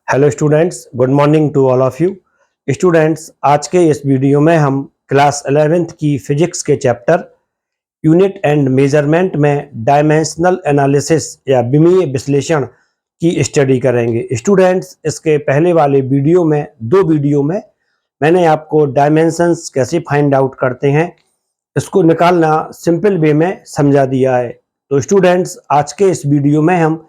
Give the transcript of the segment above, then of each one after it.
Hello students, good morning to all of you. Students, आज के इस वीडियो में हम क्लास 11th की फिजिक्स के चैप्टर यूनिट एंड मेजरमेंट में डायमेंशनल एनालिसिस या विमीय विश्लेषण की स्टडी करेंगे। स्टूडेंट्स, इसके पहले वाले दो वीडियो में मैंने आपको डायमेंशंस कैसे फाइंड आउट करते हैं, इसको निकालना सिंपल वे में समझा दिया है। तो स्टूडेंट्स, आज के इस वीडियो में हम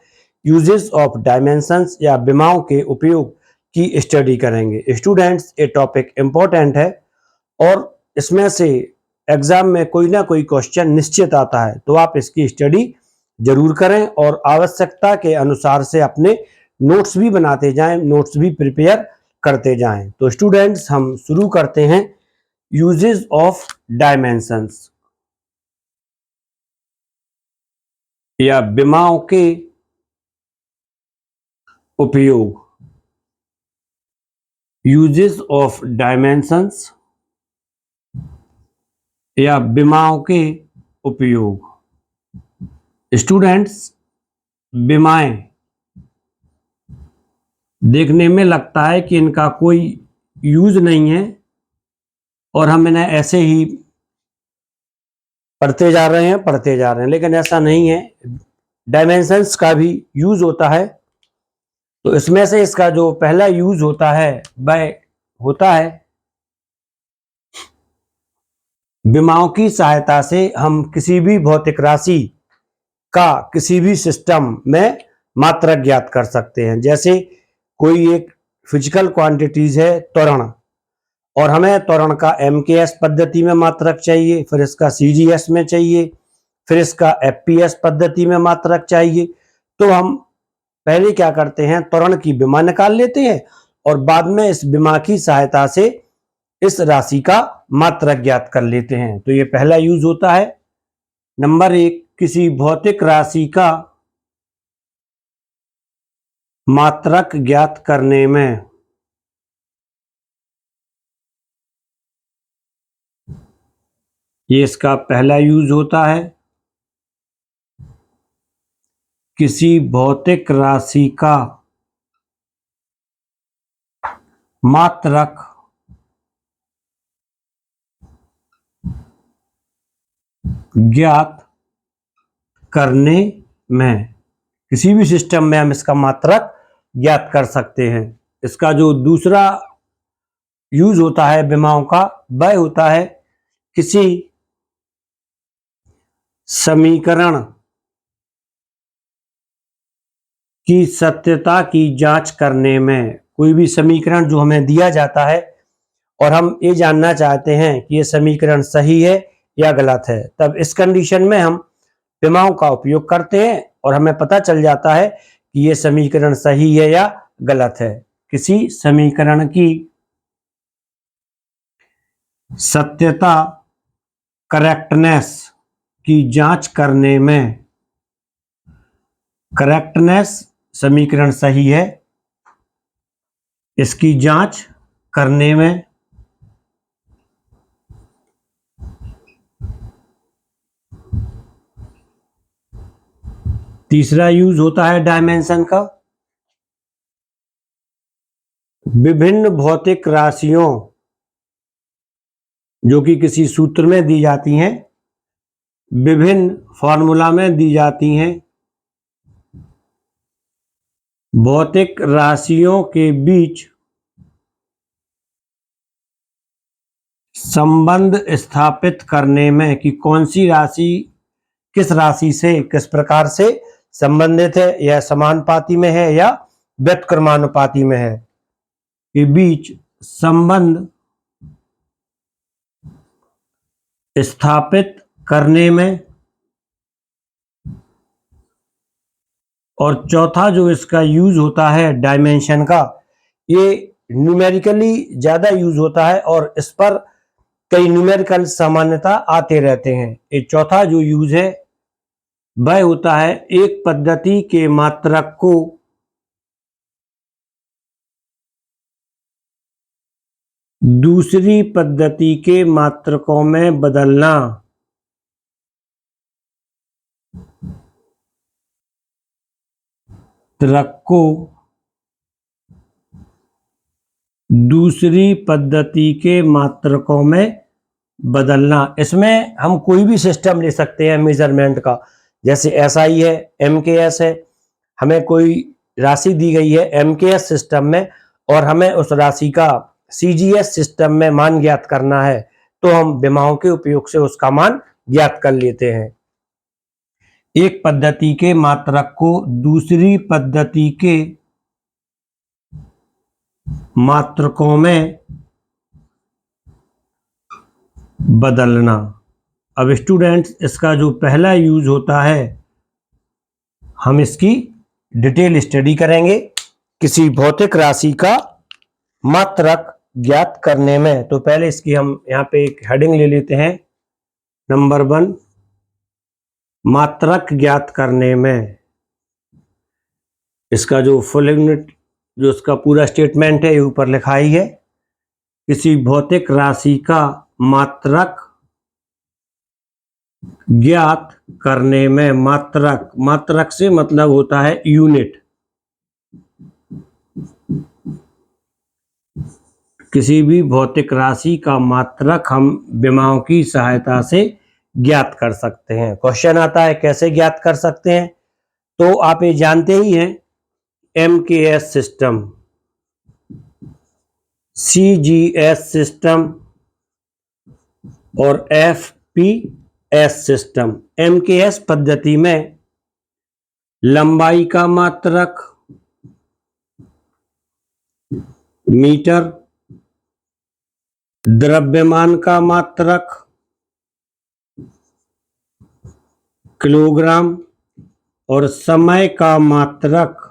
यूजेस ऑफ डायमेंशंस या विमाओं के उपयोग की स्टडी करेंगे। स्टूडेंट्स, ये टॉपिक इम्पोर्टेंट है और इसमें से एग्जाम में कोई ना कोई क्वेश्चन निश्चित आता है, तो आप इसकी स्टडी जरूर करें और आवश्यकता के अनुसार से अपने नोट्स भी बनाते जाएं, नोट्स भी प्रिपेयर करते जाएं। तो स्टूडेंट्स, हम शुरू करते हैं यूजेस ऑफ डायमेंशंस या विमाओं के उपयोग। यूजेस ऑफ डायमेंशंस या विमाओं के उपयोग। स्टूडेंट्स, विमाएं देखने में लगता है कि इनका कोई यूज नहीं है और हम इन्हें ऐसे ही पढ़ते जा रहे हैं, लेकिन ऐसा नहीं है। डायमेंशंस का भी यूज होता है। तो इसमें से इसका जो पहला यूज होता है वह होता है विमाओं की सहायता से हम किसी भी भौतिक राशि का किसी भी सिस्टम में मात्रक ज्ञात कर सकते हैं। जैसे कोई एक फिजिकल क्वांटिटीज है त्वरण, और हमें त्वरण का MKS पद्धति में मात्रक चाहिए, फिर इसका CGS में चाहिए, फिर इसका FPS पद्धति में मात्रक चाहिए। तो हम पहले क्या करते हैं, त्वरण की विमा निकाल लेते हैं और बाद में इस विमा की सहायता से इस राशि का मात्रक ज्ञात कर लेते हैं। तो ये पहला यूज होता है। नंबर 1, किसी भौतिक राशि का मात्रक ज्ञात करने में ये इसका पहला यूज होता है। किसी भौतिक राशि का मात्रक ज्ञात करने में, किसी भी सिस्टम में हम इसका मात्रक ज्ञात कर सकते हैं। इसका जो दूसरा यूज होता है विमाओं का, वह होता है किसी समीकरण की सत्यता की जांच करने में। कोई भी समीकरण जो हमें दिया जाता है और हम ये जानना चाहते हैं कि ये समीकरण सही है या गलत है, तब इस कंडीशन में हम विमाओं का उपयोग करते हैं और हमें पता चल जाता है कि ये समीकरण सही है या गलत है। किसी समीकरण की सत्यता, करेक्टनेस की जांच करने में, करेक्टनेस समीकरण सही है, इसकी जांच करने में तीसरा यूज होता है डायमेंशन का विभिन्न भौतिक राशियों जो कि किसी सूत्र में दी जाती हैं, विभिन्न फॉर्मूला में दी जाती हैं, भौतिक राशियों के बीच संबंध स्थापित करने में कि कौन सी राशि किस राशि से किस प्रकार से संबंधित है, यह समानुपाती में है या व्युत्क्रमानुपाती में है, के बीच संबंध स्थापित करने में। और चौथा जो इसका यूज होता है डायमेंशन का, ये न्यूमेरिकली ज्यादा यूज होता है और इस पर कई न्यूमेरिकल सामान्यता आते रहते हैं। ये चौथा जो यूज है वह होता है एक पद्धति के मात्रक को दूसरी पद्धति के मात्रकों में बदलना। मात्रक को दूसरी पद्धति के मात्रकों में बदलना। इसमें हम कोई भी सिस्टम ले सकते हैं मेजरमेंट का, जैसे SI है, MKS है। हमें कोई राशि दी गई है MKS सिस्टम में और हमें उस राशि का CGS सिस्टम में मान ज्ञात करना है, तो हम विमाओं के उपयोग से उसका मान ज्ञात कर लेते हैं। एक पद्धति के मात्रक को दूसरी पद्धति के मात्रकों में बदलना। अब स्टूडेंट्स, इसका जो पहला यूज होता है, हम इसकी डिटेल स्टडी करेंगे। किसी भौतिक राशि का मात्रक ज्ञात करने में, तो पहले इसकी हम यहाँ पे एक हेडिंग ले लेते हैं। नंबर 1, मात्रक ज्ञात करने में। इसका जो फुल यूनिट, जो इसका पूरा स्टेटमेंट है, ये ऊपर लिखा ही है। किसी भौतिक राशि का मात्रक ज्ञात करने में। मात्रक, मात्रक से मतलब होता है यूनिट। किसी भी भौतिक राशि का मात्रक हम विमाओं की सहायता से ज्ञात कर सकते हैं। क्वेश्चन आता है कैसे ज्ञात कर सकते हैं, तो आप ये जानते ही हैं, MKS सिस्टम, CGS सिस्टम और FPS सिस्टम। MKS पद्धति में लंबाई का मात्रक मीटर, द्रव्यमान का मात्रक किलोग्राम और समय का मात्रक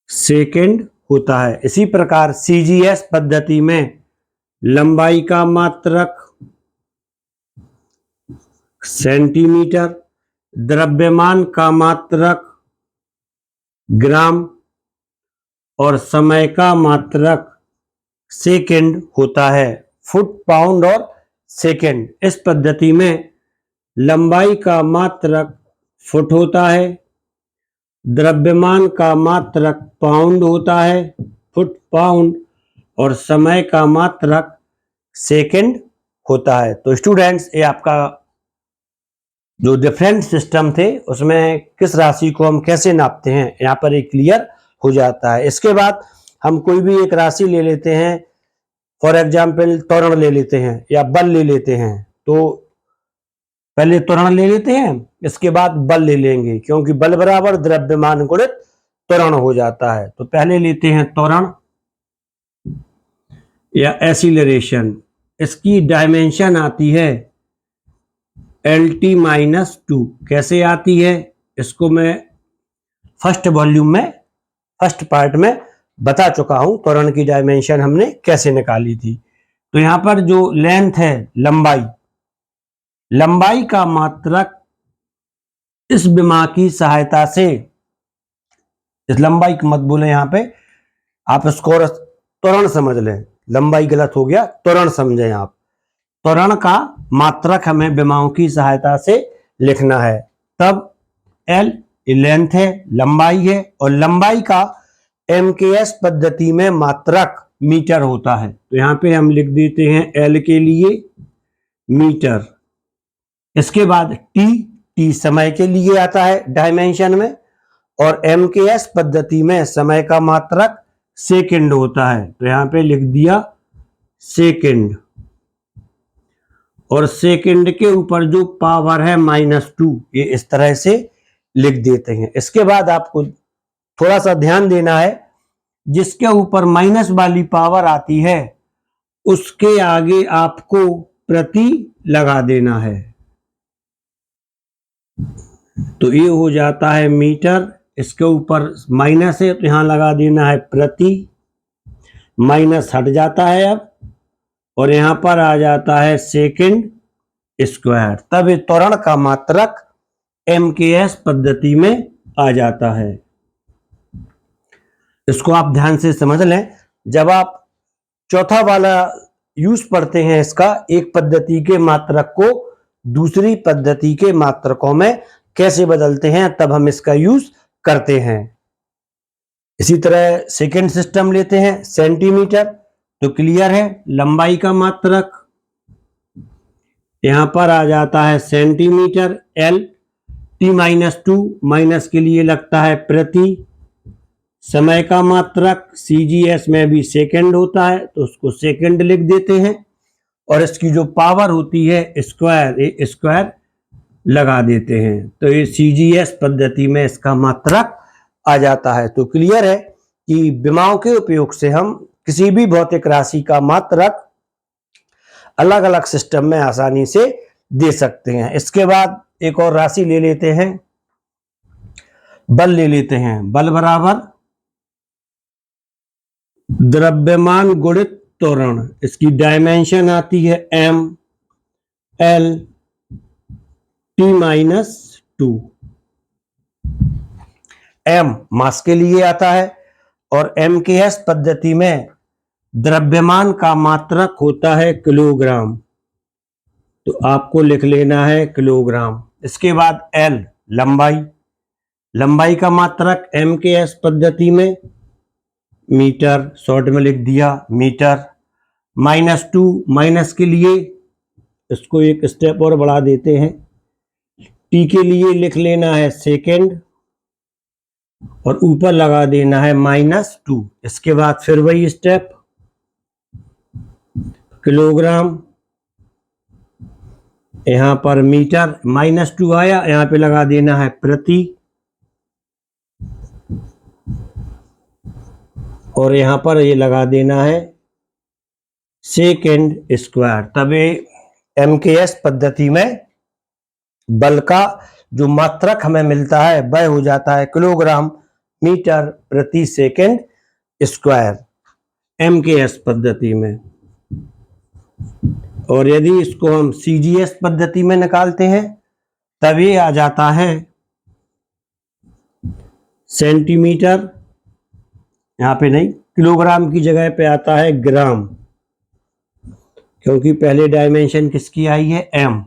सेकंड होता है। इसी प्रकार CGS पद्धति में लंबाई का मात्रक सेंटीमीटर, द्रव्यमान का मात्रक ग्राम और समय का मात्रक सेकंड होता है, फुट, पाउंड और सेकंड। इस पद्धति में लंबाई का मात्रक फुट होता है, द्रव्यमान का मात्रक पाउंड होता है, फुट पाउंड, और समय का मात्रक सेकंड होता है। तो स्टूडेंट्स, ये आपका जो डिफरेंट सिस्टम थे उसमें किस राशि को हम कैसे नापते हैं, यहाँ पर एक क्लियर हो जाता है। इसके बाद हम कोई भी एक राशि ले लेते हैं, फॉर एग्जाम्पल त्वरण ले लेते हैं या बल ले लेते हैं। तो पहले त्वरण ले लेते हैं, इसके बाद बल ले लेंगे, क्योंकि बल बराबर द्रव्यमान गुणित त्वरण हो जाता है। तो पहले लेते हैं त्वरण या एक्सीलरेशन। इसकी डायमेंशन आती है LT-2। कैसे आती है, इसको मैं फर्स्ट वॉल्यूम में, फर्स्ट पार्ट में बता चुका हूं, त्वरण की डायमेंशन हमने कैसे निकाली थी। तो यहां पर जो लेंथ है, लंबाई, लंबाई का मात्रक इस विमा की सहायता से, इस लंबाई को मत बोले यहां पे, आप इसको त्वरण समझ लें, लंबाई गलत हो गया, त्वरण समझें आप। त्वरण का मात्रक हमें विमाओं की सहायता से लिखना है। तब L लेंथ है, लंबाई है, और लंबाई का MKS पद्धति में मात्रक मीटर होता है। तो यहाँ पे हम लिख देते हैं L के लिए मीटर। इसके बाद T समय के लिए आता है डायमेंशन में, और MKS पद्धति में समय का मात्रक सेकंड होता है। तो यहाँ पे लिख दिया सेकंड, और सेकंड के ऊपर जो पावर है -2, ये इस तरह से लिख देते हैं। इसके बाद आपको थोड़ा सा ध्यान देना है, जिसके ऊपर माइनस वाली पावर आती है उसके आगे आपको प्रति लगा देना है। तो ये हो जाता है मीटर, इसके ऊपर माइनस है तो यहां लगा देना है प्रति, माइनस हट जाता है अब, और यहां पर आ जाता है सेकंड स्क्वायर। तब ये त्वरण का मात्रक MKS पद्धति में आ जाता है। इसको आप ध्यान से समझ लें। जब आप चौथा वाला यूज पढ़ते हैं इसका, एक पद्धति के मात्रक को दूसरी पद्धति के मात्रकों में कैसे बदलते हैं, तब हम इसका यूज करते हैं। इसी तरह सेकंड सिस्टम लेते हैं सेंटीमीटर, तो क्लियर है लंबाई का मात्रक यहां पर आ जाता है सेंटीमीटर एल। T-2 माइनस के लिए लगता है प्रति। समय का मात्रक CGS में भी सेकंड होता है तो उसको सेकंड लिख देते हैं, और इसकी जो पावर होती है स्क्वायर लगा देते हैं, तो ये CGS पद्धति में इसका मात्रक आ जाता है। तो क्लियर है कि विमाओं के उपयोग से हम किसी भी भौतिक राशि का मात्रक अलग अलग सिस्टम में आसानी से दे सकते हैं। इसके बाद एक और राशि ले लेते हैं, बल ले लेते हैं। बल बराबर द्रव्यमान गुणित त्वरण। इसकी डायमेंशन आती है ML T-2। M मास के लिए आता है और MKS पद्धति में द्रव्यमान का मात्रक होता है किलोग्राम, तो आपको लिख लेना है किलोग्राम। इसके बाद L लंबाई का मात्रक MKS पद्धति में मीटर, शॉर्ट में लिख दिया मीटर। -2 माइनस के लिए इसको एक स्टेप और बढ़ा देते हैं, T के लिए लिख लेना है सेकेंड और ऊपर लगा देना है -2। इसके बाद फिर वही स्टेप किलोग्राम, यहां पर मीटर, -2 आया, यहां पे लगा देना है प्रति, और यहां पर ये लगा देना है सेकेंड स्क्वायर। तब ये MKS पद्धति में बल का जो मात्रक हमें मिलता है वह हो जाता है किलोग्राम मीटर प्रति सेकेंड स्क्वायर MKS पद्धति में। और यदि इसको हम CGS पद्धति में निकालते हैं तब ये आ जाता है सेंटीमीटर, यहाँ पे नहीं, किलोग्राम की जगह पे आता है ग्राम, क्योंकि पहले डायमेंशन किसकी आई है M।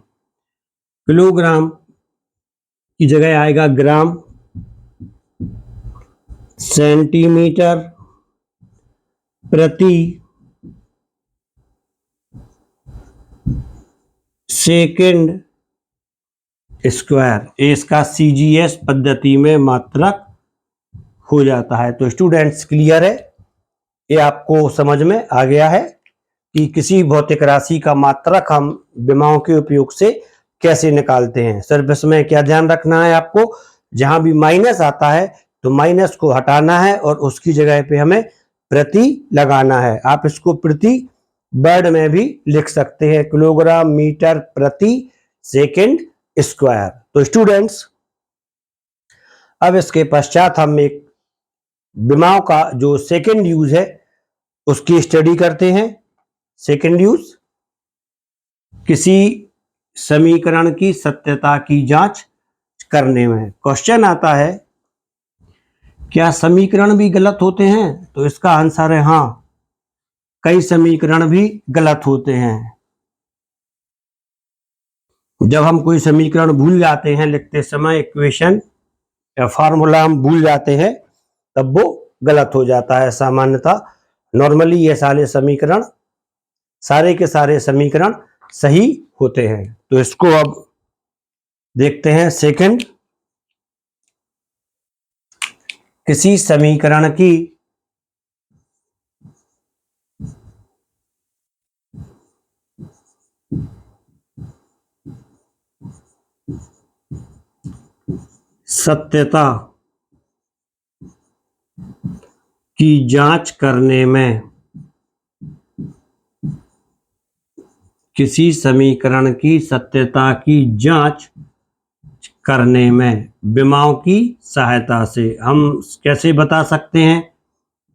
किलोग्राम की जगह आएगा ग्राम, सेंटीमीटर प्रति सेकंड स्क्वायर, इसका CGS पद्धति में मात्रक हो जाता है। तो स्टूडेंट्स क्लियर है, ये आपको समझ में आ गया है कि किसी भौतिक राशि का मात्रक हम विमाओं के उपयोग से कैसे निकालते हैं। सिर्फ इसमें क्या ध्यान रखना है आपको, जहां भी माइनस आता है तो माइनस को हटाना है और उसकी जगह पे हमें प्रति लगाना है। आप इसको प्रति वर्ड में भी लिख सकते हैं, किलोग्राम मीटर प्रति सेकंड स्क्वायर। तो स्टूडेंट्स अब इसके पश्चात हम एक विमाओं का जो सेकंड यूज है उसकी स्टडी करते हैं। सेकंड यूज, किसी समीकरण की सत्यता की जांच करने में। क्वेश्चन आता है क्या समीकरण भी गलत होते हैं, तो इसका आंसर है हाँ, कई समीकरण भी गलत होते हैं। जब हम कोई समीकरण भूल जाते हैं लिखते समय, इक्वेशन या फार्मूला हम भूल जाते हैं, तब वो गलत हो जाता है। सामान्यतः नॉर्मली ये सारे के सारे समीकरण सही होते हैं। तो इसको अब देखते हैं। सेकंड, किसी समीकरण की सत्यता की जांच करने में, किसी समीकरण की सत्यता की जांच करने में विमाओं की सहायता से हम कैसे बता सकते हैं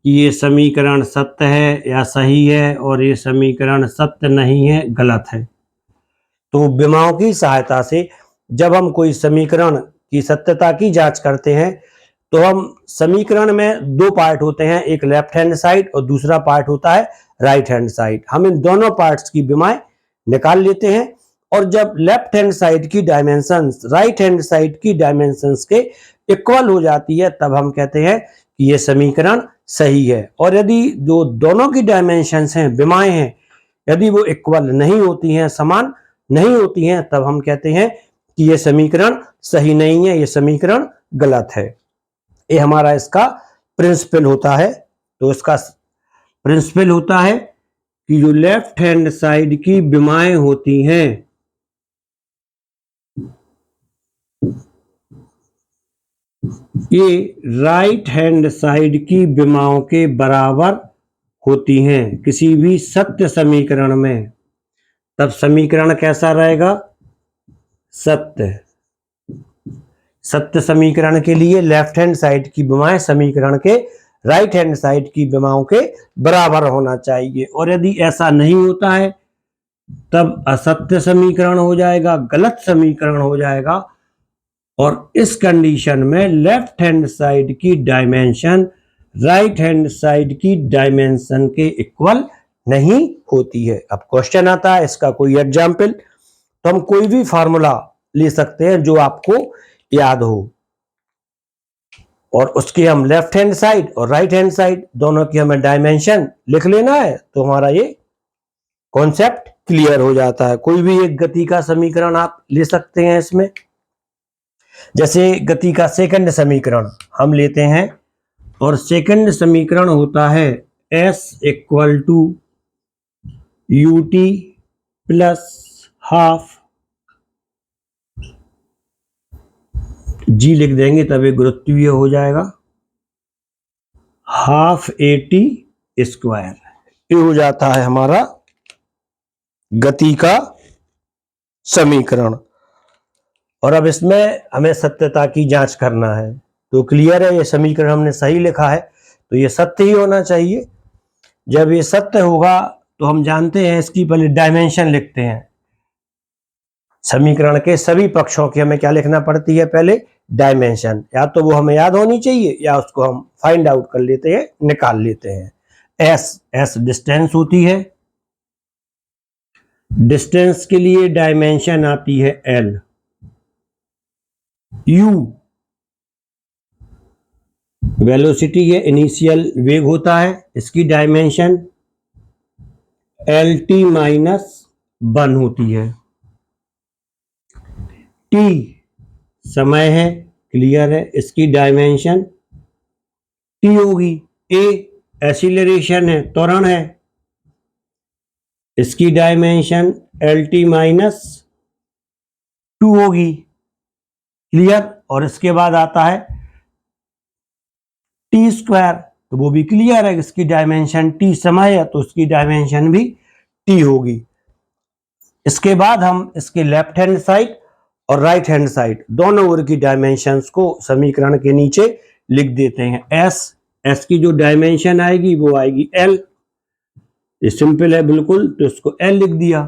कि ये समीकरण सत्य है या सही है और ये समीकरण सत्य नहीं है, गलत है। तो विमाओं की सहायता से जब हम कोई समीकरण की सत्यता की जांच करते हैं तो हम समीकरण में दो पार्ट होते हैं, एक लेफ्ट हैंड साइड और दूसरा पार्ट होता है राइट हैंड साइड। हम इन दोनों पार्ट्स की विमाएं निकाल लेते हैं और जब लेफ्ट हैंड साइड की डायमेंशंस राइट हैंड साइड की डायमेंशंस के इक्वल हो जाती है तब हम कहते हैं कि ये समीकरण सही है। और यदि जो दोनों की डायमेंशंस हैं, विमाएं हैं, यदि वो इक्वल नहीं होती हैं, समान नहीं होती हैं, तब हम कहते हैं कि ये समीकरण सही नहीं है, ये समीकरण गलत है। ये हमारा इसका प्रिंसिपल होता है। तो इसका प्रिंसिपल होता है कि जो लेफ्ट हैंड साइड की विमाएं होती हैं, ये राइट हैंड साइड की विमाओं के बराबर होती हैं किसी भी सत्य समीकरण में। तब समीकरण कैसा रहेगा? सत्य। सत्य समीकरण के लिए लेफ्ट हैंड साइड की विमाएं समीकरण के राइट हैंड साइड की विमाओं के बराबर होना चाहिए। और यदि ऐसा नहीं होता है तब असत्य समीकरण हो जाएगा, गलत समीकरण हो जाएगा। और इस कंडीशन में लेफ्ट हैंड साइड की डायमेंशन राइट हैंड साइड की डायमेंशन के इक्वल नहीं होती है। अब क्वेश्चन आता है इसका कोई एग्जाम्पल। तो हम कोई भी फार्मूला ले सकते हैं जो आपको याद हो, और उसके हम लेफ्ट हैंड साइड और राइट हैंड साइड दोनों की हमें डायमेंशन लिख लेना है, तो हमारा ये कॉन्सेप्ट क्लियर हो जाता है। कोई भी एक गति का समीकरण आप ले सकते हैं इसमें। जैसे गति का सेकंड समीकरण हम लेते हैं, और सेकंड समीकरण होता है s equal to ut plus half g लिख देंगे तब एक गुरुत्वीय हो जाएगा, हाफ at स्क्वायर। ये हो जाता है हमारा गति का समीकरण। और अब इसमें हमें सत्यता की जांच करना है। तो क्लियर है, ये समीकरण हमने सही लिखा है तो ये सत्य ही होना चाहिए। जब ये सत्य होगा तो हम जानते हैं इसकी पहले डायमेंशन लिखते हैं। समीकरण के सभी पक्षों की हमें क्या लिखना पड़ती है? पहले डायमेंशन। या तो वो हमें याद होनी चाहिए या उसको हम फाइंड आउट कर लेते हैं, निकाल लेते हैं। एस डिस्टेंस होती है, डिस्टेंस के लिए डायमेंशन आती है एल। यू वेलोसिटी है, इनिशियल वेग होता है, इसकी डायमेंशन एल टी माइनस 1 होती है। टी समय है, क्लियर है, इसकी डायमेंशन टी होगी। ए एक्सीलरेशन है, त्वरण है, इसकी डायमेंशन एल टी माइनस 2 होगी, क्लियर। और इसके बाद आता है टी स्क्वायर, तो वो भी क्लियर है, इसकी डायमेंशन टी समय है तो उसकी डायमेंशन भी टी होगी। इसके बाद हम इसके लेफ्ट हैंड साइड और राइट हैंड साइड दोनों ओर की डायमेंशंस को समीकरण के नीचे लिख देते हैं। एस की जो डायमेंशन आएगी वो आएगी एल, ये सिंपल है बिल्कुल, तो इसको एल लिख दिया।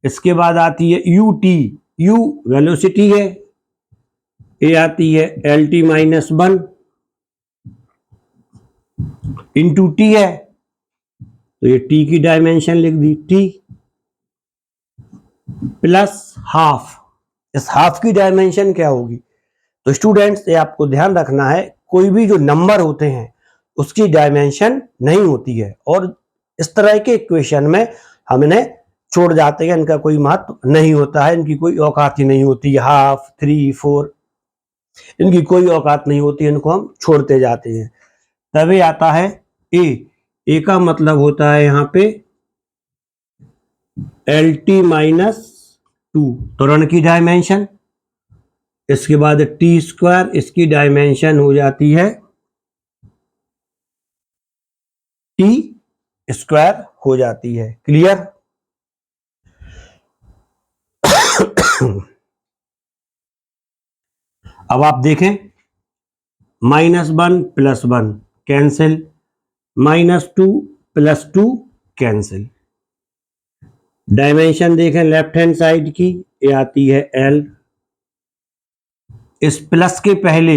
इसके बाद आती है यू टी, यू वेलोसिटी है, ये आती है L T minus 1 into T है, तो ये टी की डायमेंशन लिख दी टी प्लस हाफ। इस हाफ की डायमेंशन क्या होगी? तो स्टूडेंट्स ये आपको ध्यान रखना है, कोई भी जो नंबर होते हैं उसकी डायमेंशन नहीं होती है, और इस तरह के इक्वेशन में हम इन्हें छोड़ जाते हैं, इनका कोई महत्व नहीं होता है, इनकी कोई औकात ही नहीं होती। हाफ, 3, 4 इनकी कोई औकात नहीं होती, इनको हम छोड़ते जाते हैं। तभी आता है ए का मतलब होता है यहाँ पे एल टी माइनस 2 त्वरण की डायमेंशन। इसके बाद टी स्क्वायर, इसकी डायमेंशन हो जाती है टी स्क्वायर हो जाती है, क्लियर। अब आप देखें, -1 + 1 कैंसिल, -2 + 2 कैंसिल। डायमेंशन देखें लेफ्ट हैंड साइड की, ये आती है एल। इस प्लस के पहले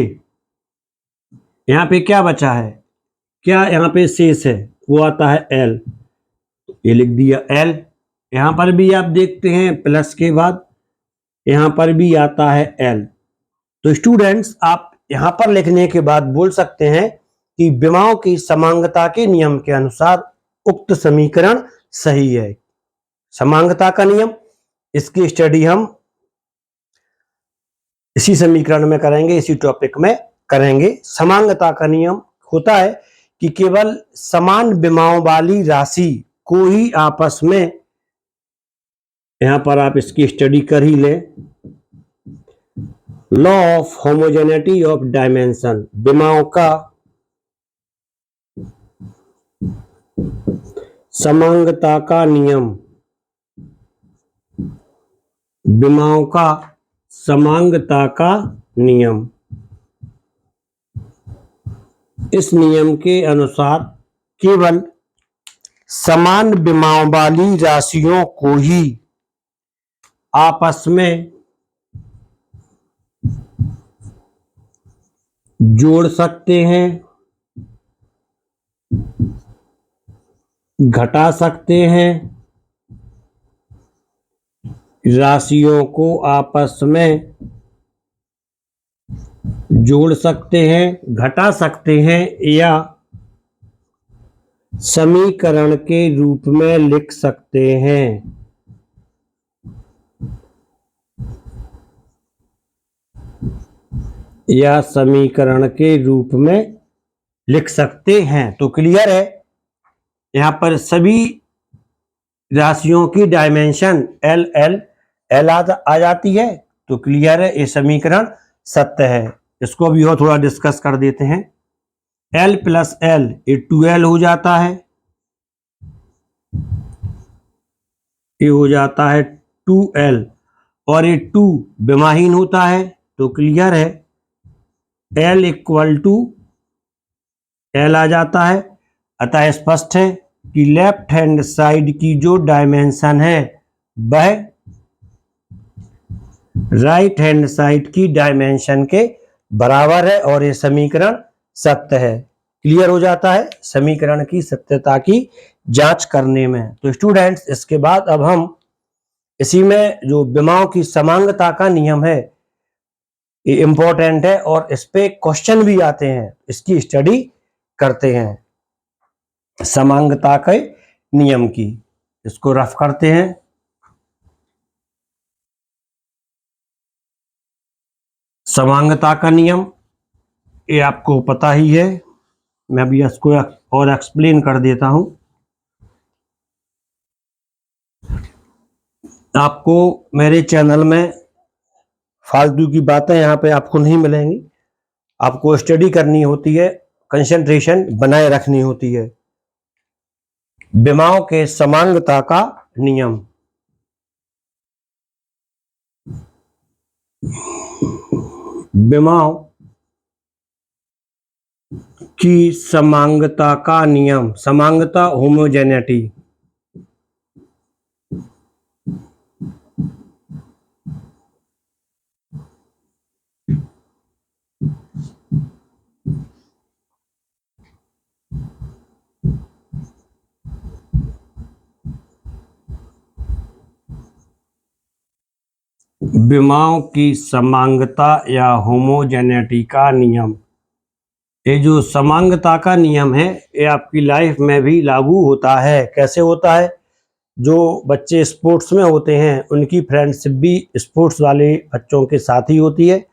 यहाँ पे क्या बचा है, क्या यहाँ पे शेष है, वो आता है एल, ये लिख दिया एल। यहाँ पर भी आप देखते हैं प्लस के बाद यहाँ पर भी आता है एल। तो स्टूडेंट्स आप यहाँ पर लिखने के बाद बोल सकते हैं कि विमाओं की समांगता के नियम के अनुसार उक्त समीकरण सही है। समांगता का नियम, इसकी स्टडी हम इसी समीकरण में करेंगे, इसी टॉपिक में करेंगे। समांगता का नियम होता है कि केवल समान विमाओं वाली राशि को ही आपस में, यहां पर आप इसकी स्टडी कर ही लें, law of homogeneity of dimension, विमाओं का समांगता का नियम, विमाओं का समांगता का नियम, इस नियम के अनुसार केवल समान विमाओं वाली राशियों को ही आपस में जोड़ सकते हैं, घटा सकते हैं, राशियों को आपस में जोड़ सकते हैं, घटा सकते हैं या समीकरण के रूप में लिख सकते हैं। या समीकरण के रूप में लिख सकते हैं। तो क्लियर है, यहां पर सभी राशियों की डायमेंशन एल एल एल आ जाती है। तो क्लियर है, ये समीकरण सत्य है। इसको भी और थोड़ा डिस्कस कर देते हैं। एल प्लस एल ये 2l हो जाता है, ये हो जाता है 2l, और ये 2 विमाहीन होता है। तो क्लियर है, l इक्वल टू l आ जाता है। अतः स्पष्ट है कि लेफ्ट हैंड साइड की जो डायमेंशन है वह राइट हैंड साइड की डायमेंशन के बराबर है, और ये समीकरण सत्य है। क्लियर हो जाता है समीकरण की सत्यता की जांच करने में। तो स्टूडेंट्स, इसके बाद अब हम इसी में जो विमाओं की समांगता का नियम है, ये इंपॉर्टेंट है और इस पे क्वेश्चन भी आते हैं, इसकी स्टडी करते हैं। समांगता के नियम की, इसको रफ करते हैं। समांगता का नियम ये आपको पता ही है, मैं भी इसको और एक्सप्लेन कर देता हूं। आपको मेरे चैनल में फालतू की बातें यहाँ पे आपको नहीं मिलेंगी। आपको स्टडी करनी होती है, कंसंट्रेशन बनाए रखनी होती है। विमाओं के समांगता का नियम, विमाओं की समांगता का नियम, समांगता होमोजेनिटी, विमाओं की समांगता या होमोजेनिटी का नियम। ये जो समांगता का नियम है ये आपकी लाइफ में भी लागू होता है। कैसे होता है? जो बच्चे स्पोर्ट्स में होते हैं उनकी फ्रेंडशिप भी स्पोर्ट्स वाले बच्चों के साथ ही होती है।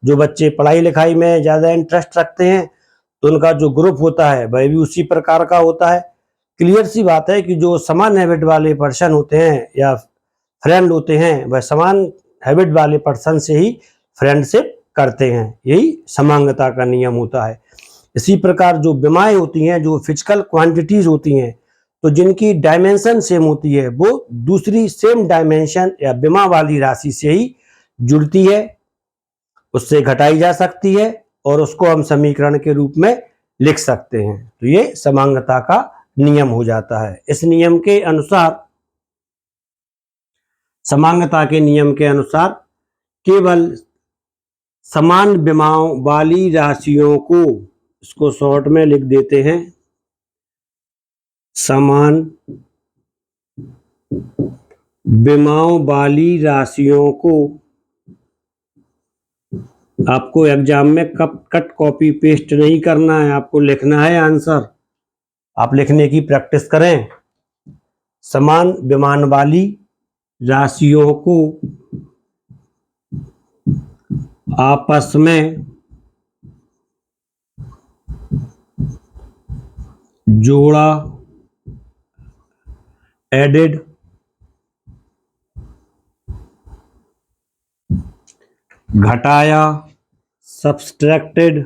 जो बच्चे पढ़ाई लिखाई में ज़्यादा इंटरेस्ट रखते हैं तो उनका जो ग्रुप होता है वह भी उसी प्रकार का होता है। क्लियर सी बात है कि जो समान हैबिट वाले पर्सन होते हैं या फ्रेंड होते हैं वह समान हैबिट वाले पर्सन से ही फ्रेंडशिप करते हैं, यही समांगता का नियम होता है। इसी प्रकार जो विमाएं होती हैं, जो फिजिकल क्वांटिटीज होती हैं, तो जिनकी डायमेंशन सेम होती है वो दूसरी सेम डायमेंशन या विमा वाली राशि से ही जुड़ती है, उससे घटाई जा सकती है और उसको हम समीकरण के रूप में लिख सकते हैं। तो ये समांगता का नियम हो जाता है। इस नियम के अनुसार, समांगता के नियम के अनुसार केवल समान विमाओं वाली राशियों को, इसको शॉर्ट में लिख देते हैं, समान विमाओं वाली राशियों को आपको एग्जाम में कट कॉपी पेस्ट नहीं करना है, आपको लिखना है आंसर। आप लिखने की प्रैक्टिस करें। समान विमान वाली राशियों को आपस में जोड़ा, एडेड, घटाया, सब्सट्रैक्टेड,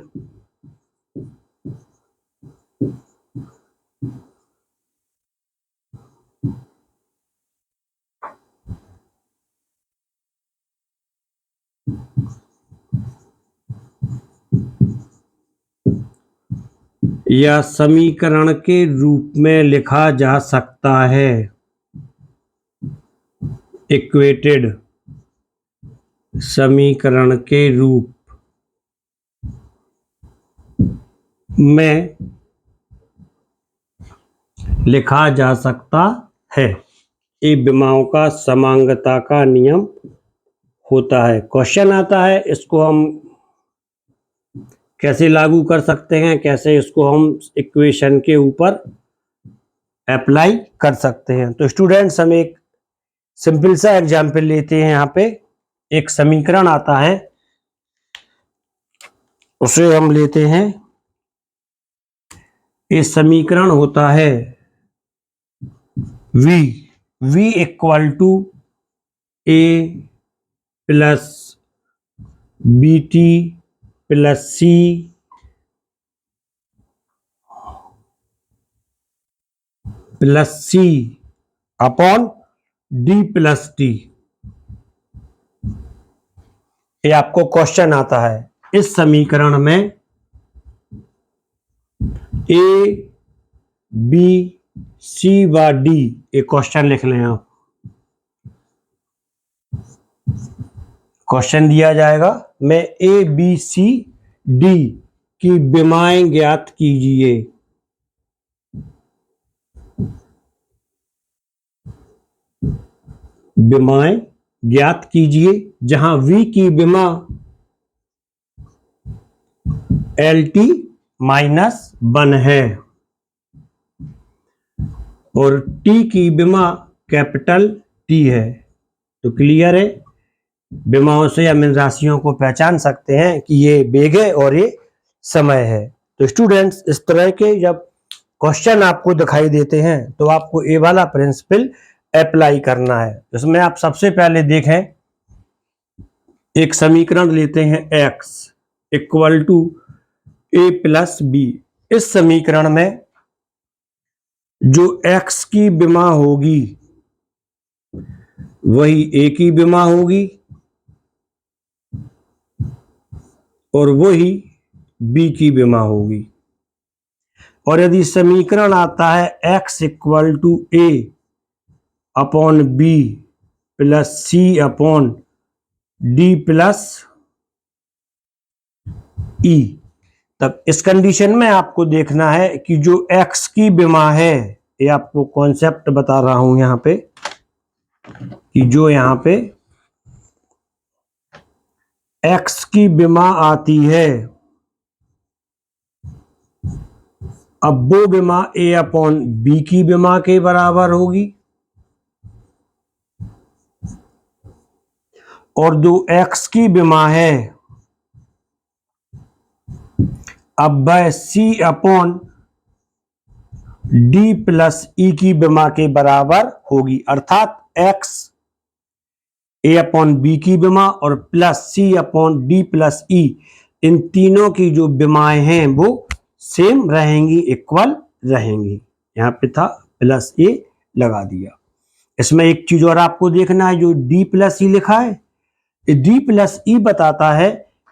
या समीकरण के रूप में लिखा जा सकता है। इक्वेटेड समीकरण के रूप में लिखा जा सकता है। ये विमाओं का समांगता का नियम होता है। क्वेश्चन आता है, इसको हम कैसे लागू कर सकते हैं, कैसे इसको हम इक्वेशन के ऊपर अप्लाई कर सकते हैं। तो स्टूडेंट्स, हम एक सिंपल सा एग्जाम्पल लेते हैं। यहाँ पे एक समीकरण आता है, उसे हम लेते हैं। ये समीकरण होता है v equal to a plus bt plus c plus c upon d plus t। ये आपको क्वेश्चन आता है। इस समीकरण में a b c व d, एक क्वेश्चन लिख लें आप। क्वेश्चन दिया जाएगा, मैं a b c d की विमाएं ज्ञात कीजिए। विमाएं ज्ञात कीजिए, जहां v की विमा LT -1 है और t की विमा कैपिटल T है। तो क्लियर है, विमाओं से हम इन राशियों को पहचान सकते हैं कि ये वेग है और ये समय है। तो स्टूडेंट्स, इस तरह के जब क्वेश्चन आपको दिखाई देते हैं तो आपको ये वाला प्रिंसिपल अप्लाई करना है। इसमें आप सबसे पहले देखें, एक समीकरण लेते हैं x equal to a plus B. इस समीकरण में जो x की विमा होगी वही a की विमा होगी और वही b की विमा होगी। और यदि समीकरण आता है x equal to a upon B plus C upon D plus E, तब इस कंडीशन में आपको देखना है कि जो x की विमा है, ये आपको कॉन्सेप्ट बता रहा हूं यहां पे, कि जो यहां पे x की विमा आती है, अब वो विमा a अपॉन बी की विमा के बराबर होगी। और जो x की विमा है, अब वह c अपॉन डी प्लस ई की विमा के बराबर होगी। अर्थात x a अपॉन बी की विमा और plus c upon D plus E, इन तीनों की जो विमाएं हैं वो सेम रहेंगी, इक्वल रहेंगी। यहाँ पे था प्लस ए लगा दिया। इसमें एक चीज और आपको देखना है, जो डी प्लस ई लिखा है, डी प्लस ई बताता है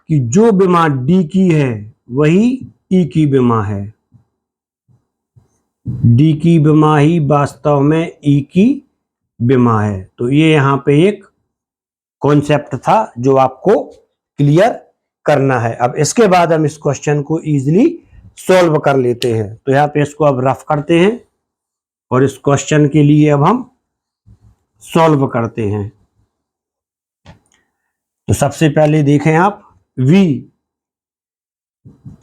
कि जो विमा डी की है वही ई की विमा है। डी की विमा ही वास्तव में ई की विमा है। तो ये यहाँ पे एक कॉन्सेप्ट था जो आपको क्लियर करना है। अब इसके बाद हम इस क्वेश्चन को इजीली सॉल्व कर लेते हैं। तो यहाँ पे इसको अब रफ करते हैं और इस क्वेश्चन के लिए अब हम सॉल्व करते हैं। तो सबसे पहले देखें आप, V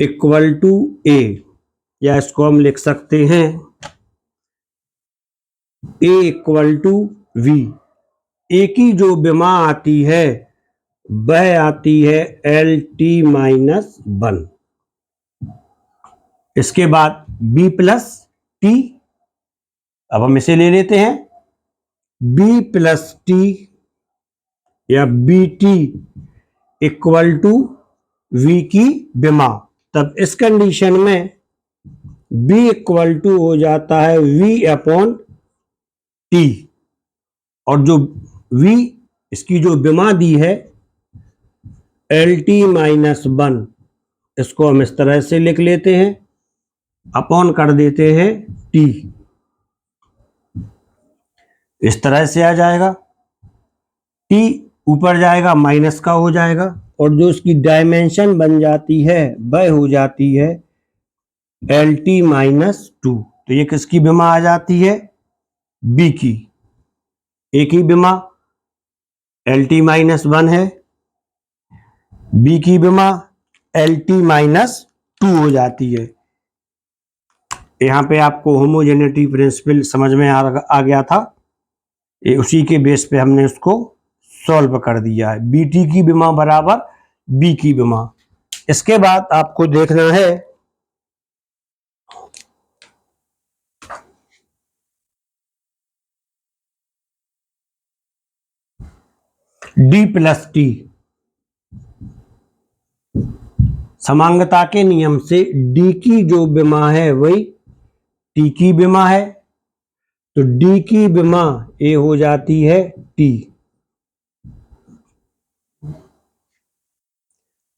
इक्वल टू A, या इसको हम लिख सकते हैं A equal to V। A की जो विमा आती है वह आती है LT-1। इसके बाद B प्लस T, अब हम इसे ले लेते हैं B प्लस T या BT इक्वल टू V की विमा। तब इस कंडीशन में B इक्वल टू हो जाता है V अपॉन T, और जो V इसकी जो विमा दी है LT-1, इसको हम इस तरह से लिख लेते हैं, अपॉन कर देते हैं T, इस तरह से आ जाएगा। T ऊपर जाएगा माइनस का हो जाएगा, और जो इसकी डायमेंशन बन जाती है वह हो जाती है LT-2। तो ये किसकी विमा आ जाती है? B की। A की विमा LT-1 है, B की विमा LT-2 हो जाती है। यहाँ पे आपको होमोजेनिटी प्रिंसिपल समझ में आ गया था, ये उसी के बेस पे हमने उसको सॉल्व कर दिया है। BT की विमा बराबर B की विमा। इसके बाद आपको देखना है D प्लस T। समांगता के नियम से D की जो विमा है वही T की विमा है, तो D की विमा ये हो जाती है T।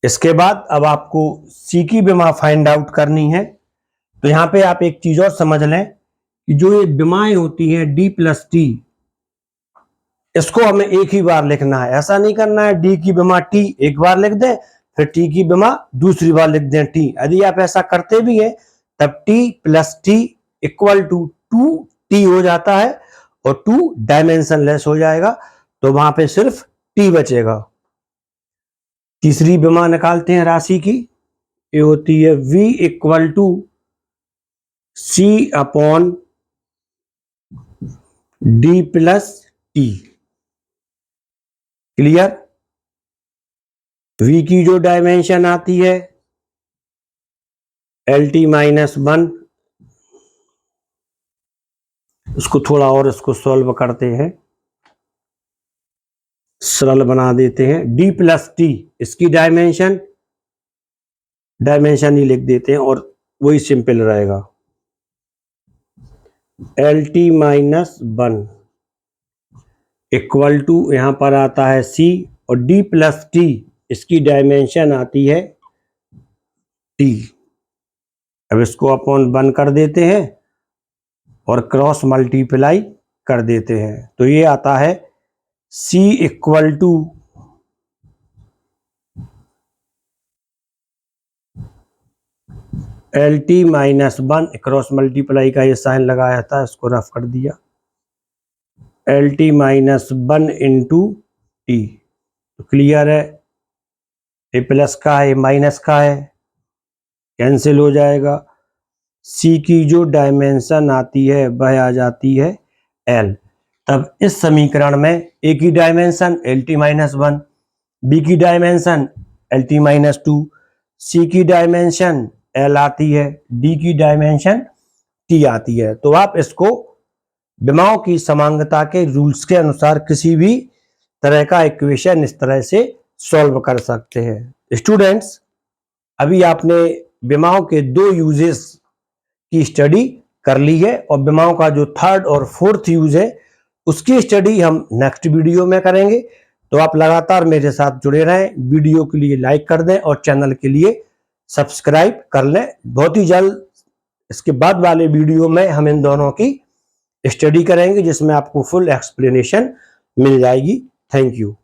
इसके बाद अब आपको C की विमा फाइंड आउट करनी है। तो यहाँ पे आप एक चीज और समझ लें कि जो ये विमाएं होती हैं D प्लस T, इसको हमें एक ही बार लिखना है, ऐसा नहीं करना है D की विमा T एक बार लिख दें फिर T की विमा दूसरी बार लिख दें T। यदि आप ऐसा करते भी हैं तब T plus T equal to 2T हो जाता है, और 2 डायमेंशन लेस हो जाएगा, तो वहां पे सिर्फ T बचेगा। तीसरी विमा निकालते हैं राशि की, ये होती है V equal to C upon D plus T। Clear? V की जो डायमेंशन आती है LT-1, उसको थोड़ा और इसको सॉल्व करते हैं, सरल बना देते हैं। D प्लस T, इसकी डायमेंशन ही लिख देते हैं और वही सिंपल रहेगा। LT-1 इक्वल टू यहां पर आता है C, और D प्लस T इसकी डायमेंशन आती है T। अब इसको अपॉन 1 कर देते हैं और क्रॉस मल्टीप्लाई कर देते हैं, तो ये आता है C equal to LT-1, cross multiply का ये साइन लगाया था, इसको रफ कर दिया, LT-1 इंटू T। तो क्लियर है, ये प्लस का है, माइनस का है, कैंसिल हो जाएगा। C की जो डायमेंशन आती है वह आ जाती है L। तब इस समीकरण में A की डायमेंशन LT-1, B की डायमेंशन LT-2, C की डायमेंशन L आती है, D की डायमेंशन T आती है। तो आप इसको विमाओं की समांगता के रूल्स के अनुसार किसी भी तरह का इक्वेशन इस तरह से सॉल्व कर सकते हैं। स्टूडेंट्स, अभी आपने विमाओं के 2 यूजेस की स्टडी कर ली है, और विमाओं का जो 3rd और 4th यूज है उसकी स्टडी हम नेक्स्ट वीडियो में करेंगे। तो आप लगातार मेरे साथ जुड़े रहें, वीडियो के लिए लाइक कर दें और चैनल के लिए सब्सक्राइब कर लें। बहुत ही जल्द इसके बाद वाले वीडियो में हम इन दोनों की स्टडी करेंगे, जिसमें आपको फुल एक्सप्लेनेशन मिल जाएगी। Thank you.